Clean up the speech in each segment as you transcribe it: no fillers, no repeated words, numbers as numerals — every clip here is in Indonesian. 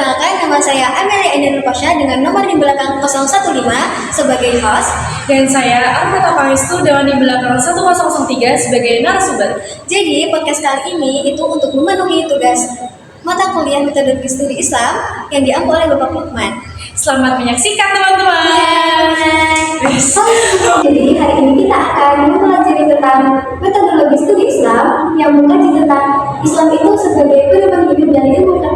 Perkenalkan, nama saya Amelia Endur Pasha dengan nomor di belakang 015 sebagai host. Dan saya Armata Pangestu dengan di belakang 1003 sebagai narasumber. Jadi, podcast kali ini itu untuk memenuhi tugas mata kuliah metodologi studi Islam yang diambil oleh Bapak Lukman. Selamat menyaksikan teman-teman. Jadi hari ini kita akan mempelajari tentang metodologi studi Islam yang mengkaji tentang Islam itu sebagai pedoman hidup dan ilmu.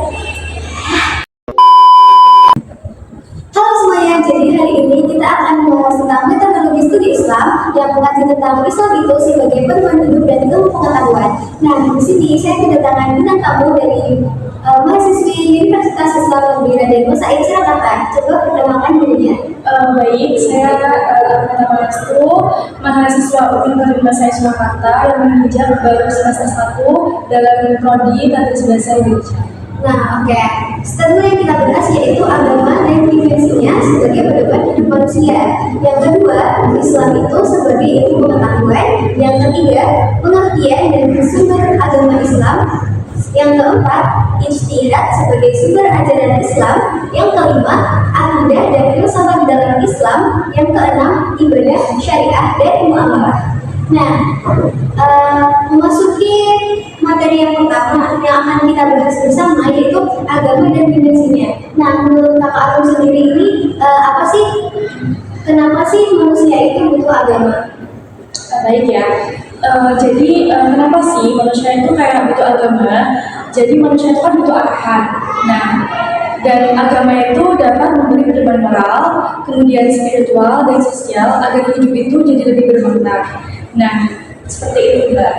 Halo semuanya, jadi hari ini kita akan membahas tentang metodologi studi Islam yang mengkaji tentang Islam itu sebagai pedoman hidup dan ilmu pengetahuan. Nah, di sini saya kedatangan bintang tamu dari mahasiswi Universitas Islam Negeri Raden Musaid Surakarta. Coba perkenalkan dirinya. Baik, saya Armata Pangestu, mahasiswa Universitas Musaid Surakarta yang menginjak baru semester 1 dalam prodi Tadris Bahasa Indonesia. Nah, oke. Setelah yang kita bahas yaitu agama dan dimensinya sebagai pedoman hidup manusia. Yang kedua, Islam itu sebagai ilmu pengetahuan. Yang ketiga, pengertian dan sumber agama Islam. Yang keempat, ijtihad sebagai sumber ajaran Islam. Yang kelima, akidah dan filsafat dalam Islam. Yang keenam, ibadah, syariah, dan muamalah. Nah, memasuki materi yang pertama yang akan kita bahas bersama yaitu agama dan dimensinya. Nah, menurut Kakak Arum sendiri ini kenapa sih manusia itu butuh agama? Baik ya. Jadi kenapa sih manusia itu kayak butuh agama? Jadi manusia itu kan butuh arahan. Nah, dan agama itu dapat memberi pedoman moral, kemudian spiritual dan sosial agar hidup itu jadi lebih bermakna. Nah, seperti itu Mbak.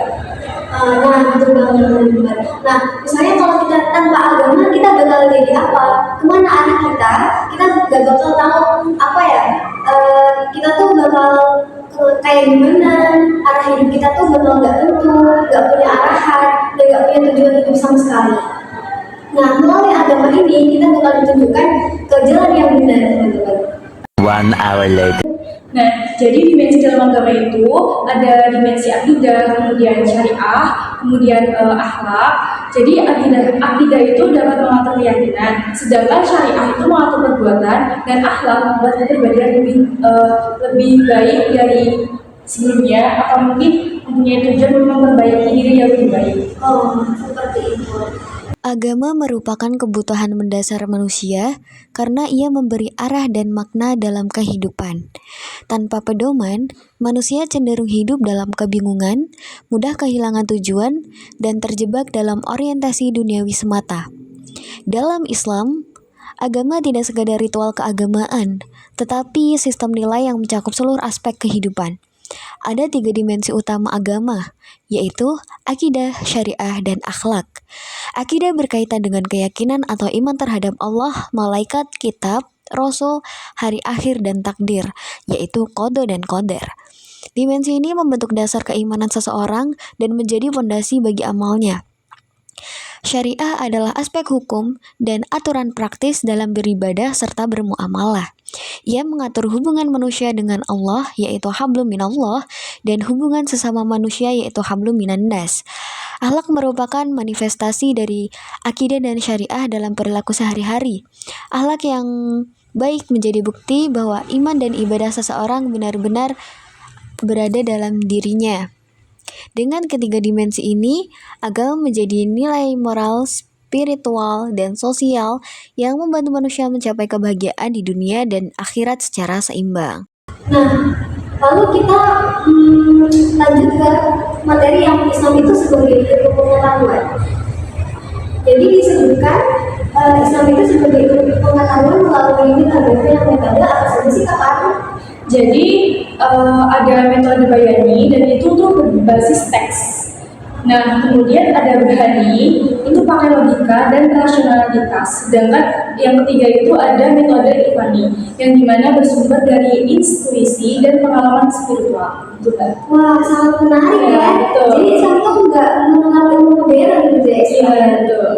Nah, betul banget. Nah, misalnya kalau kita tanpa agama, kita bakal jadi apa? Kemana arah kita? Kita gak bakal tahu apa ya? Kita tuh bakal kayak gimana? Arah hidup kita tuh bakal gak tentu, gak punya arahan, dan gak punya tujuan hidup sama sekali. Nah, melalui agama ini kita bakal ditunjukkan ke jalan yang benar, teman-teman. 1 hour later. Nah, jadi dimensi dalam agama itu ada dimensi akidah, kemudian syariah, kemudian akhlak. Jadi akidah itu dapat mengatur keyakinan, sedangkan syariah itu mengatur perbuatan, dan akhlak membuat kepribadian lebih baik dari sebelumnya, atau mungkin mempunyai tujuan untuk memperbaiki diri yang lebih baik. Oh, seperti itu. Agama merupakan kebutuhan mendasar manusia karena ia memberi arah dan makna dalam kehidupan. Tanpa pedoman, manusia cenderung hidup dalam kebingungan, mudah kehilangan tujuan, dan terjebak dalam orientasi duniawi semata. Dalam Islam, agama tidak sekadar ritual keagamaan, tetapi sistem nilai yang mencakup seluruh aspek kehidupan. Ada 3 dimensi utama agama, yaitu akidah, syariah, dan akhlak. Akidah berkaitan dengan keyakinan atau iman terhadap Allah, malaikat, kitab, rasul, hari akhir, dan takdir, yaitu qada dan qadar. Dimensi ini membentuk dasar keimanan seseorang dan menjadi fondasi bagi amalnya. Syariah adalah aspek hukum dan aturan praktis dalam beribadah serta bermuamalah. Ia mengatur hubungan manusia dengan Allah, yaitu hablum minallah, dan hubungan sesama manusia, yaitu hablum minan nas. Akhlak merupakan manifestasi dari akidah dan syariah dalam perilaku sehari-hari. Akhlak yang baik menjadi bukti bahwa iman dan ibadah seseorang benar-benar berada dalam dirinya. Dengan ketiga dimensi ini, agama menjadi nilai moral, spiritual, dan sosial yang membantu manusia mencapai kebahagiaan di dunia dan akhirat secara seimbang. Nah, lalu kita lanjut ke materi yang Islam itu sebagai ilmu pengetahuan. Jadi disebutkan Islam itu sebagai ilmu pengetahuan melalui metode yang metode apa saja sih Kak? Jadi ada metode Bayani dan itu tuh berbasis teks. Nah, kemudian ada Burhani, itu pakai logika dan rasionalitas. Sedangkan yang ketiga itu ada metode Irfani, yang dimana bersumber dari intuisi dan pengalaman spiritual. Gitu kan? Wah, sangat menarik ya. Betul. Jadi Islam itu nggak mengenal ilmu modern gitu ya? Iya, betul.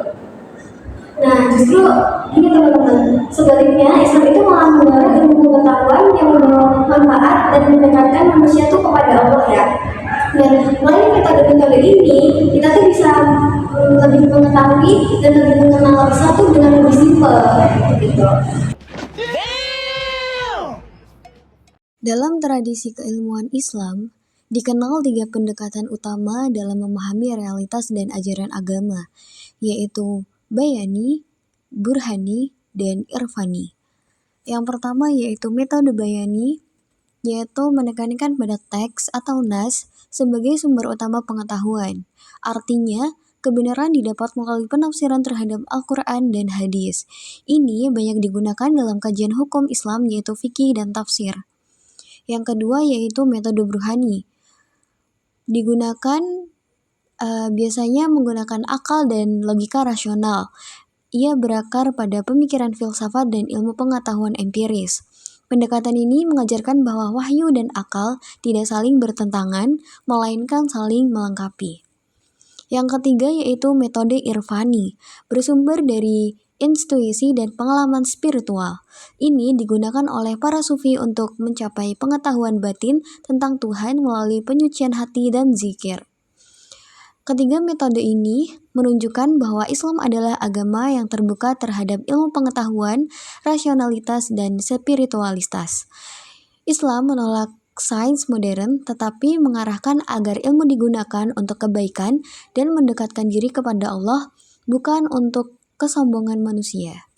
Nah, justru ini teman-teman, sebaliknya Islam itu malah mengenal ilmu pengetahuan yang membawa manfaat dan mendekatkan manusia tuh kepada Allah ya. Dan melalui metode-metode ini, kita tuh bisa lebih mengetahui dan lebih mengenal Islam tuh dengan lebih simpel. seperti itu. Dalam tradisi keilmuan Islam, dikenal 3 pendekatan utama dalam memahami realitas dan ajaran agama, yaitu bayani, burhani, dan irfani. Yang pertama yaitu metode bayani, yaitu menekankan pada teks atau nas sebagai sumber utama pengetahuan. Artinya, kebenaran didapat melalui penafsiran terhadap Al-Quran dan hadis. Ini banyak digunakan dalam kajian hukum Islam yaitu fikih dan tafsir. Yang kedua yaitu metode burhani. Digunakan biasanya menggunakan akal dan logika rasional. Ia berakar pada pemikiran filsafat dan ilmu pengetahuan empiris. Pendekatan ini mengajarkan bahwa wahyu dan akal tidak saling bertentangan, melainkan saling melengkapi. Yang ketiga yaitu metode irfani, bersumber dari intuisi dan pengalaman spiritual. Ini digunakan oleh para sufi untuk mencapai pengetahuan batin tentang Tuhan melalui penyucian hati dan zikir. Ketiga metode ini menunjukkan bahwa Islam adalah agama yang terbuka terhadap ilmu pengetahuan, rasionalitas, dan spiritualitas. Islam menolak sains modern, tetapi mengarahkan agar ilmu digunakan untuk kebaikan dan mendekatkan diri kepada Allah, bukan untuk kesombongan manusia.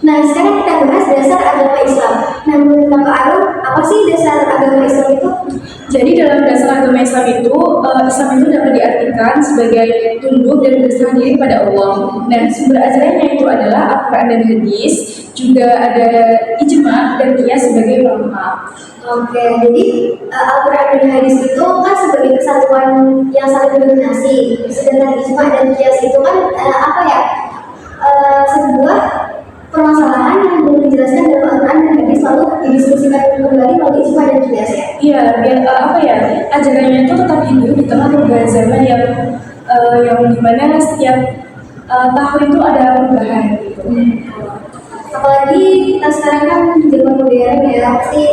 Nah, sekarang kita bahas dasar agama Islam. Nah, menurut Kak Arum, apa sih dasar agama Islam itu? Jadi dalam dasar agama Islam itu, Islam itu dapat diartikan sebagai tunduk dan berserah diri kepada Allah. Nah, sumber ajarannya itu adalah Al-Quran dan hadis, juga ada ijma dan qiyas sebagai ulama. Oke, jadi Al-Quran dan hadis itu kan sebagai kesatuan yang saling mendominasi. Sedangkan ijma dan qiyas itu kan sebuah permasalahan yang belum dijelaskan dalam Al-Quran dan hadis lalu didiskusikan kembali melalui ijma dan qiyas ya. Iya, biar ajarannya itu tetap hidup di tengah perubahan zaman yang dimana setiap tahun itu ada perubahan gitu. Apalagi kita sekarang kan zaman modern ya, pasti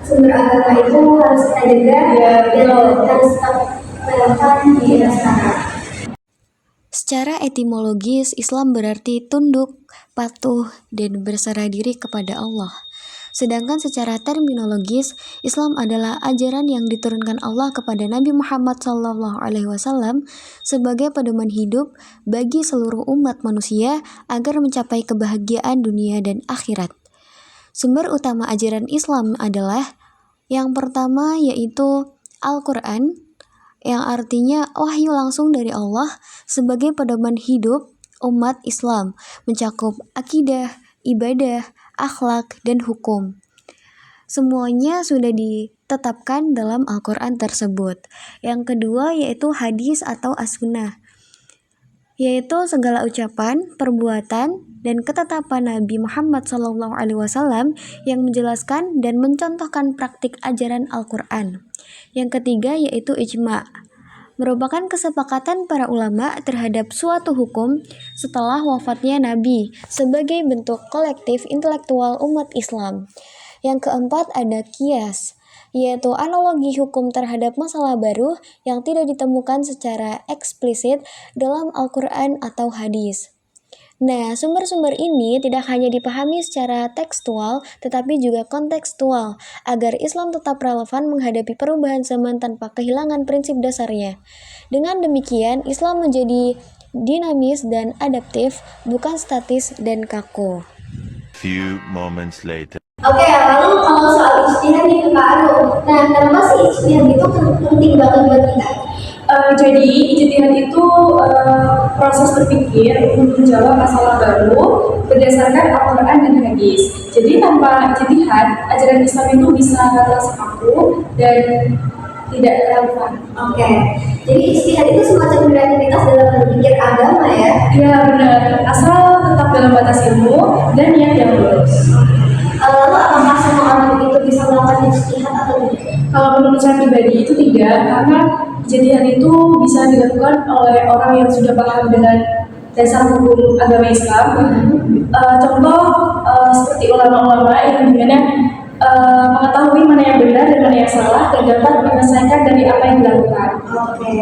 sumber agama itu harus kita jaga dan harus tetap relevan di era sekarang. Secara etimologis, Islam berarti tunduk, patuh, dan berserah diri kepada Allah. Sedangkan secara terminologis, Islam adalah ajaran yang diturunkan Allah kepada Nabi Muhammad SAW sebagai pedoman hidup bagi seluruh umat manusia agar mencapai kebahagiaan dunia dan akhirat. Sumber utama ajaran Islam adalah yang pertama yaitu Al-Quran, yang artinya wahyu langsung dari Allah sebagai pedoman hidup umat Islam, mencakup akidah, ibadah, akhlak, dan hukum. Semuanya sudah ditetapkan dalam Al-Quran tersebut. Yang kedua yaitu hadis atau as-sunnah, yaitu segala ucapan, perbuatan, dan ketetapan Nabi Muhammad SAW yang menjelaskan dan mencontohkan praktik ajaran Al-Quran. Yang ketiga yaitu ijma, merupakan kesepakatan para ulama terhadap suatu hukum setelah wafatnya Nabi sebagai bentuk kolektif intelektual umat Islam. Yang keempat ada qiyas, yaitu analogi hukum terhadap masalah baru yang tidak ditemukan secara eksplisit dalam Al-Quran atau hadis. Nah, sumber-sumber ini tidak hanya dipahami secara tekstual, tetapi juga kontekstual, agar Islam tetap relevan menghadapi perubahan zaman tanpa kehilangan prinsip dasarnya. Dengan demikian, Islam menjadi dinamis dan adaptif, bukan statis dan kaku. Few moments later. Oke, lalu kalau soal ijtihad nih Kak Arum, nah kenapa sih ijtihad itu penting banget buat kita? Jadi ijtihad itu proses berpikir untuk menjawab masalah baru berdasarkan Al-Quran dan hadis. Jadi tanpa ijtihad, ajaran Islam itu bisa terasa kaku dan tidak relevan. Oke, jadi ijtihad itu semacam kreativitas dalam berpikir agama ya? Iya benar, asal tetap dalam batas ilmu dan niat yang lurus. Lalu apakah semua orang itu bisa melakukan ijtihad atau tidak? Kalau menurut saya pribadi itu tidak, karena ijtihad itu bisa dilakukan oleh orang yang sudah paham dengan dasar hukum agama Islam. Contoh seperti ulama-ulama yang dimana mengetahui mana yang benar dan mana yang salah dan dapat menyelesaikan dari apa yang dilakukan. Oke,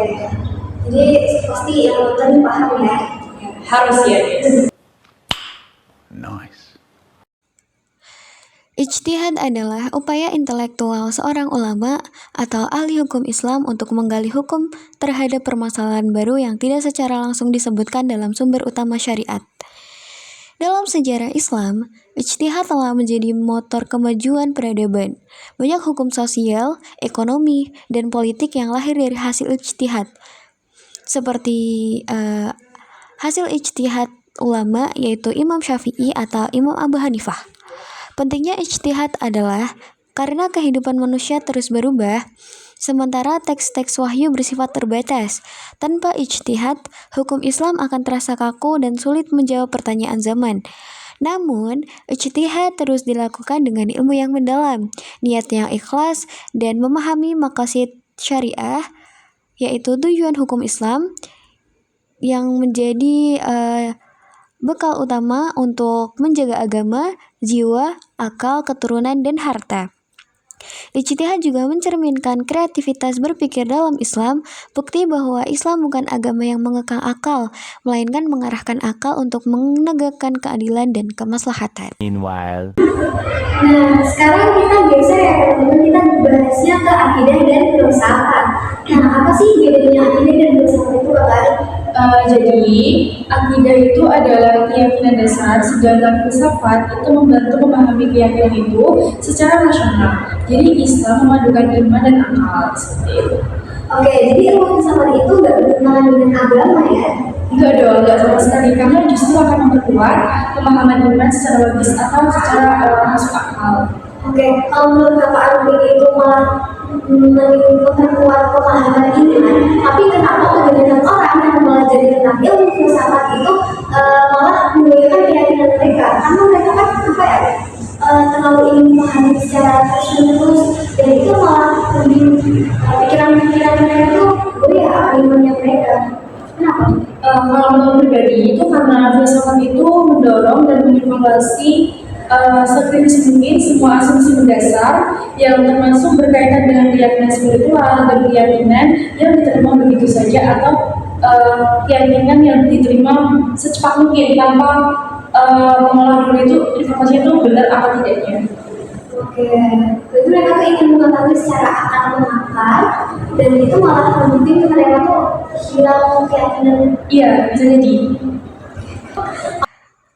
jadi pasti yang nonton paham ya? Harus ya. No. Ijtihad adalah upaya intelektual seorang ulama atau ahli hukum Islam untuk menggali hukum terhadap permasalahan baru yang tidak secara langsung disebutkan dalam sumber utama syariat. Dalam sejarah Islam, ijtihad telah menjadi motor kemajuan peradaban. Banyak hukum sosial, ekonomi, dan politik yang lahir dari hasil ijtihad. Seperti hasil ijtihad ulama yaitu Imam Syafi'i atau Imam Abu Hanifah. Pentingnya ijtihad adalah karena kehidupan manusia terus berubah, sementara teks-teks wahyu bersifat terbatas. Tanpa ijtihad, hukum Islam akan terasa kaku dan sulit menjawab pertanyaan zaman. Namun, ijtihad terus dilakukan dengan ilmu yang mendalam, niat yang ikhlas, dan memahami maqasid syariah, yaitu tujuan hukum Islam, yang menjadi bekal utama untuk menjaga agama, jiwa, akal, keturunan, dan harta. Ijtihad juga mencerminkan kreativitas berpikir dalam Islam, bukti bahwa Islam bukan agama yang mengekang akal, melainkan mengarahkan akal untuk menegakkan keadilan dan kemaslahatan. Meanwhile, Nah, sekarang kita geser ya teman-teman, kita bahasnya ke akidah dan filsafat. Nah, apa sih bedanya akidah dan filsafat itu, Kakak? Jadi, akidah itu adalah keyakinan dasar, sedangkan filsafat itu membantu memahami keyakinan itu secara rasional. Jadi, Islam memadukan iman dan akal, seperti itu. Oke, jadi ilmu filsafat itu nggak bertentangan dengan agama ya? Enggak dong, enggak sama sekali, karena justru akan memperkuat pemahaman iman secara logis atau secara masuk akal. Oke, kalau menurut Kakak Arifin itu malah memperkuat pemahaman iman, tapi kenapa kebanyakan orang yang mempelajari tentang ilmu filsafat itu malah menggunakan keyakinan mereka? Karena mereka kan apa ya, terlalu ingin memahami secara terus-menerus, dan itu malah lebih pikiran-pikiran mereka tuh ya akan imannya mereka. Kenapa? Kalau menurut pribadi itu karena filsafat itu mendorong dan mengevaluasi sekritis mungkin semua asumsi mendasar yang termasuk berkaitan dengan keyakinan spiritual dan keyakinan yang diterima begitu saja atau keyakinan yang diterima secepat mungkin tanpa mengolah dulu itu informasinya itu benar apa tidaknya. Oke, berarti mereka tuh ingin mengetahui secara akal mengakal, dan itu malah mungkin mereka tuh hilang keyakinan. Iya, bisa jadi.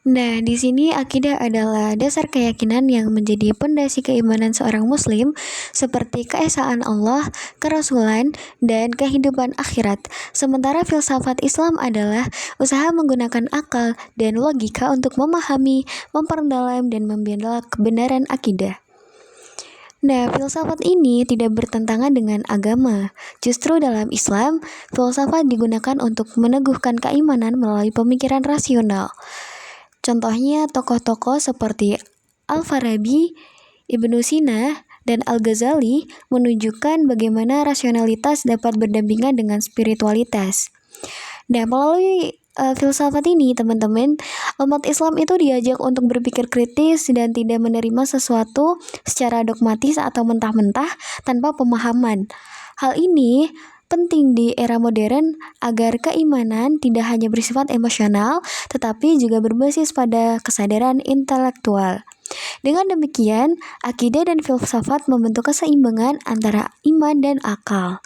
Nah, di sini akidah adalah dasar keyakinan yang menjadi pondasi keimanan seorang muslim seperti keesaan Allah, kerasulan, dan kehidupan akhirat. Sementara filsafat Islam adalah usaha menggunakan akal dan logika untuk memahami, memperdalam, dan membela kebenaran akidah. Nah, filsafat ini tidak bertentangan dengan agama. Justru dalam Islam, filsafat digunakan untuk meneguhkan keimanan melalui pemikiran rasional. Contohnya tokoh-tokoh seperti Al-Farabi, Ibnu Sina, dan Al-Ghazali menunjukkan bagaimana rasionalitas dapat berdampingan dengan spiritualitas. Nah, melalui filsafat ini, teman-teman, umat Islam itu diajak untuk berpikir kritis dan tidak menerima sesuatu secara dogmatis atau mentah-mentah tanpa pemahaman. Hal ini penting di era modern agar keimanan tidak hanya bersifat emosional, tetapi juga berbasis pada kesadaran intelektual. Dengan demikian, akidah dan filsafat membentuk keseimbangan antara iman dan akal.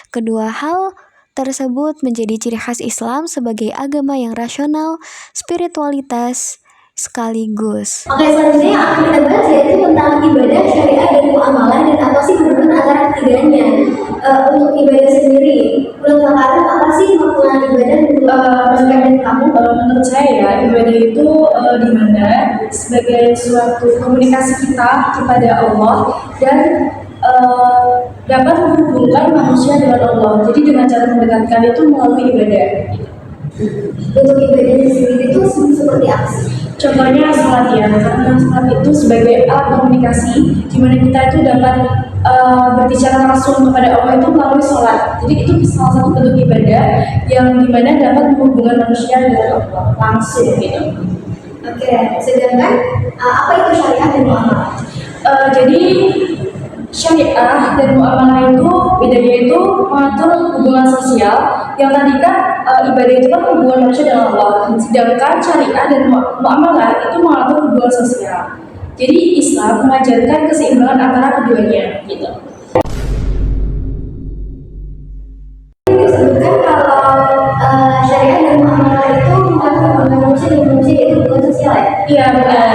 Kedua hal tersebut menjadi ciri khas Islam sebagai agama yang rasional, spiritualitas sekaligus. Oke, selanjutnya yang akan kita bahas yaitu tentang ibadah, syariah, dan muamalah, dan apa sih hubungan antara ketiganya. Untuk ibadah sendiri, menurut Kakak apa sih makna ibadah dan Kamu menurut saya ya, ibadah itu di mana sebagai suatu komunikasi kita kepada Allah dan dapat menghubungkan manusia dengan Allah. Jadi dengan cara mendekatkan itu melalui ibadah. Untuk ibadahnya sendiri itu seperti apa sih? Contohnya salat ya, karena salat itu sebagai alat komunikasi di mana kita itu dapat berbicara langsung kepada Allah itu melalui sholat. Jadi itu salah satu bentuk ibadah yang dimana dapat menghubungkan manusia dengan Allah langsung gitu. Oke, sedangkan apa itu syariah dan muamalah? Jadi syariah dan muamalah itu bedanya itu mengatur hubungan sosial yang tadi kan ibadah itu kan hubungan manusia dengan Allah, sedangkan syariah dan muamalah itu mengatur hubungan sosial. Jadi Islam mengajarkan keseimbangan antara keduanya gitu. Disebutkan kalau syariah dan muamalah itu mengatur hubungan manusia dan manusia itu hubungan sosial ya. Iya benar,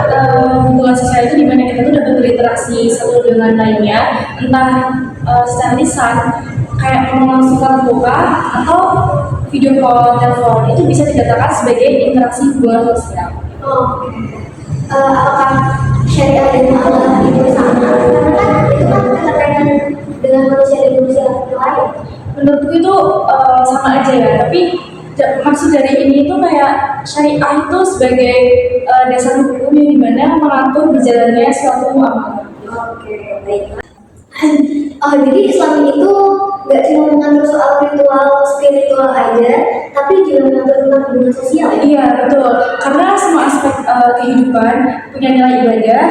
karena hubungan sosial itu dimana kita tuh dapat berinteraksi satu dengan lainnya, entah secara lisan, kayak ngomong langsung tatap muka atau video call, telepon, itu bisa dikatakan sebagai interaksi hubungan sosial. Oh, apakah syariah dan muamalah itu sama? Karena kan itu kan keterkaitan dengan manusia dan manusia lain. Menurutku itu sama aja ya, tapi maksud dari ini itu kayak syariah itu sebagai dasar hukum yang dimana mengatur berjalannya suatu muamalah. Oke, baik. Oh, jadi Islam itu nggak cuma mengatur soal ritual spiritual aja, tapi juga mengatur tentang hubungan sosial ya? Iya betul, karena semua aspek kehidupan punya nilai ibadah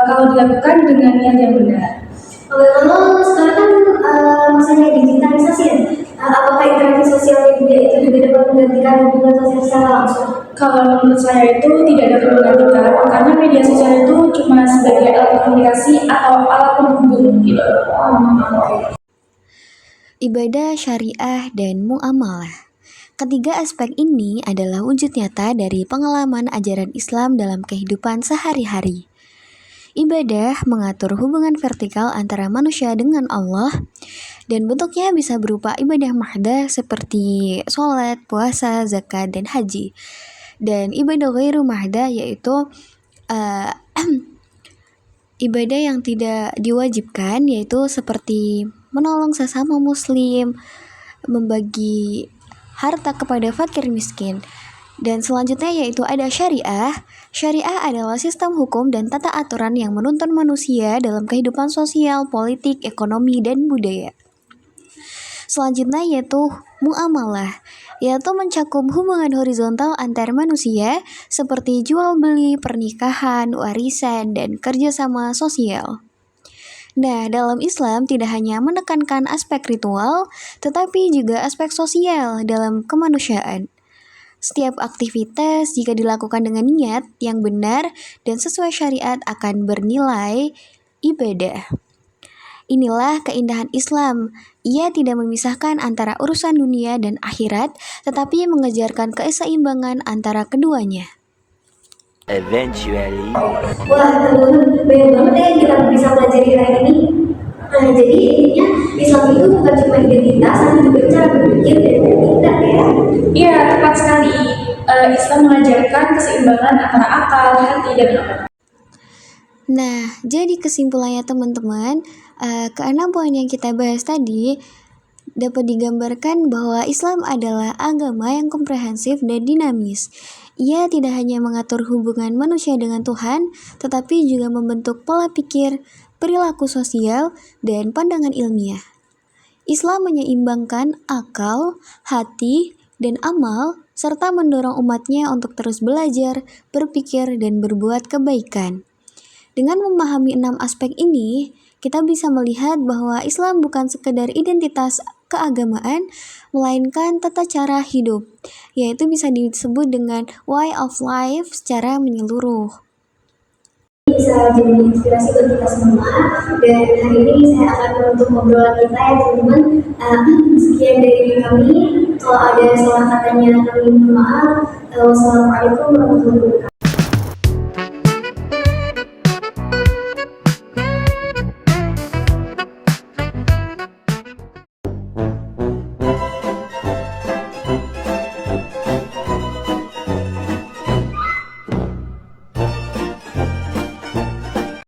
kalau dilakukan dengan niat yang benar. Oke, kalau sekarang kan masanya digitalisasi ya, apakah interaksi sosial media itu juga dapat menggantikan hubungan sosial secara langsung? Kalau menurut saya itu tidak dapat menggantikan, karena media sosial itu cuma sebagai alat komunikasi atau alat penghubung gitu. Ibadah, syariah, dan muamalah. Ketiga aspek ini adalah wujud nyata dari pengalaman ajaran Islam dalam kehidupan sehari-hari. Ibadah mengatur hubungan vertikal antara manusia dengan Allah, dan bentuknya bisa berupa ibadah mahdah seperti sholat, puasa, zakat, dan haji. Dan ibadah ghairu mahdah yaitu ibadah yang tidak diwajibkan, yaitu seperti menolong sesama muslim, membagi harta kepada fakir miskin. Dan selanjutnya yaitu ada syariah. Syariah adalah sistem hukum dan tata aturan yang menuntun manusia dalam kehidupan sosial, politik, ekonomi, dan budaya. Selanjutnya yaitu muamalah, yaitu mencakup hubungan horizontal antar manusia seperti jual beli, pernikahan, warisan, dan kerjasama sosial. Nah, dalam Islam tidak hanya menekankan aspek ritual, tetapi juga aspek sosial dalam kemanusiaan. Setiap aktivitas jika dilakukan dengan niat yang benar dan sesuai syariat akan bernilai ibadah. Inilah keindahan Islam. Ia tidak memisahkan antara urusan dunia dan akhirat, tetapi mengejarkan keseimbangan antara keduanya. Eventually. Wah, teman-teman, banyak banget ya yang kita bisa pelajari hari ini. Nah, jadi intinya Islam itu bukan cuma identitas, tapi juga cara berpikir dan bertindak ya. Iya tepat sekali, Islam mengajarkan keseimbangan antara akal, hati, dan amal. Nah, jadi kesimpulannya teman-teman, keenam poin yang kita bahas tadi dapat digambarkan bahwa Islam adalah agama yang komprehensif dan dinamis. Ia tidak hanya mengatur hubungan manusia dengan Tuhan, tetapi juga membentuk pola pikir, perilaku sosial, dan pandangan ilmiah. Islam menyeimbangkan akal, hati, dan amal, serta mendorong umatnya untuk terus belajar, berpikir, dan berbuat kebaikan. Dengan memahami 6 aspek ini, kita bisa melihat bahwa Islam bukan sekedar identitas keagamaan, melainkan tata cara hidup, yaitu bisa disebut dengan way of life secara menyeluruh. Bisa jadi inspirasi buat kita semua, dan hari ini saya akan menutup obrolan kita ya teman-teman. Sekian dari kami. Kalau ada salah katanya kami mohon maaf. Wassalamualaikum warahmatullahi wabarakatuh.